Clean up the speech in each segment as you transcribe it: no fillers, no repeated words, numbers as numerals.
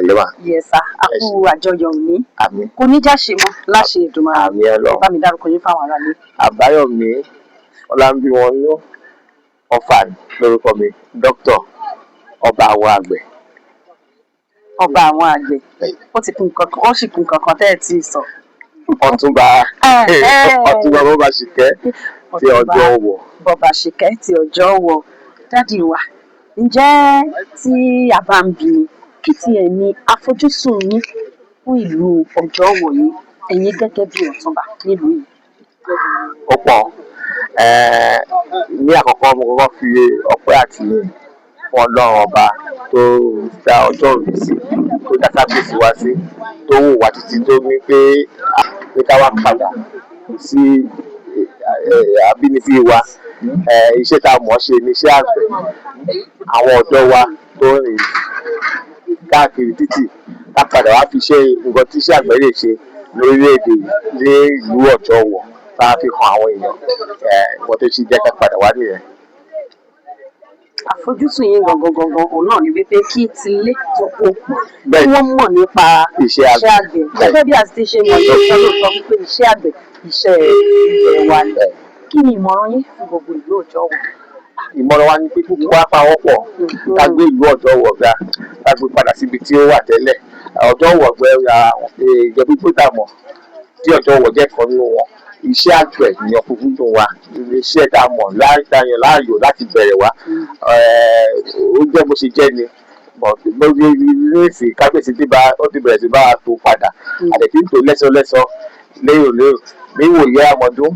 pẹ̀lẹ́ wà. Yes sir, a kú àjọyọ̀ òní. Àmín. Kò ní já ṣe mọ́ láṣẹ Èdùmàrè. Àmín Ọlọ́run. Bá mi dárúkọ yín fáwọn aráalé. Àbáyọ̀mí Ọlámbíwọnú Ọ̀fà lórúkọ mi, dókítà ọba àwọn àgbẹ̀. Ọba àwọn àgbẹ̀. Ó ti kún kankan, ó sì kún kankan tẹ́ ẹ tí ì sọ. Ọ̀túnba Bọ́bàṣìkẹ́ ti ọjọ́ wọ̀. Bọ́bàṣìkẹ́ ti ọjọ́ wọ̀. Dádì wa, ǹjẹ́ tí a bá ń bi kí tiẹ̀ ní àfojúsùn yín fún ìlú ọjọ́ wọ̀ yìí, ẹ̀yin gẹ́gẹ́ bí Ọ̀túnba nílùú yìí? Ó pọ̀. Ní àkọ́kọ́ mo kọ́kọ́ fi ọpẹ́ àti Ọlọ́run ọba tó dá ọjọ́ òní sí, tó dá sábẹ́sì wá sí, tó wò wá títí tó ní pé ká wá padà sí abínibí wa. Iṣẹ́ tá a mọ̀ ṣe ni iṣẹ́ àgbẹ̀. Àwọn ọ̀dọ́ wa tó rìn káàkiri títì ká padà wá fi ṣe nǹkan tí iṣẹ́ àgbẹ̀ lè ṣe lórílẹ̀‐èdè ní ìlú Ọ̀jọ́wọ̀ tá a fi hàn àwọn èèyàn. Nǹkan tó ṣe jẹ́ ká padà wá nìyẹn. Àfojúsùn yín gangan òun náà ni wípé kí tilé tóko kí wọ́n mọ̀ nípa iṣẹ́ àgbẹ̀. Gẹ́gẹ́ bí a ti ṣe mọ̀ lóòótọ́ wípé iṣẹ́ àgbẹ̀ iṣẹ́ ilẹ̀ wa ni. Kí ni ìmọ̀ràn yín fún gbogbo ìlú Ọ̀jọ́wọ̀? Ìmọ̀ràn wa ni pé kí wá pawọ́ pọ̀ ká gbé ìlú Ọ̀jọ́wọ̀ ga, ká gbé padà síbi tí ó wà tẹ́lẹ̀. Ọ̀jọ́wọ̀ gbẹ ìjọba tó dà mọ̀ tí Ọ̀jọ́wọ̀ jẹ́ kan nínú wọn. Iṣẹ́ àgbẹ̀ ni ọkùnrin dùn wa, iṣẹ́ tá a mọ̀ láàyò láti bẹ̀rẹ̀ wá. Ó jẹ́ bó ṣe jẹ́ ni lórí ilé-ìsì kábíyèsí ó ti bẹ̀rẹ̀ sí bá a tó padà. Àdẹ̀tí ń tò lẹ́sọ̀lẹ́sọ̀ lérò níwòye àmọ́dún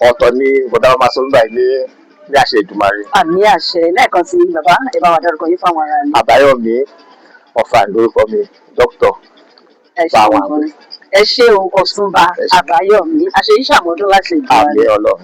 ọ̀tọ̀ ni bọ̀dá wa máa sọ nígbà ní àṣẹ Èdùmàrè. Àmì àṣẹ. Lẹ́ẹ̀kan sí bàbá ẹ bá wa dárúkọ yín fáwọn ará ilé. Àbáyọ̀mí Ọ̀fà lórúkọ mi, dókítà ọba àwọn àgbẹ̀. Ẹ ṣé o Ọ̀túnba Àbáyọ̀mí, àṣeyíṣàmọ́dún láṣẹ Èdùmàrè. Àmín Ọlọ́run.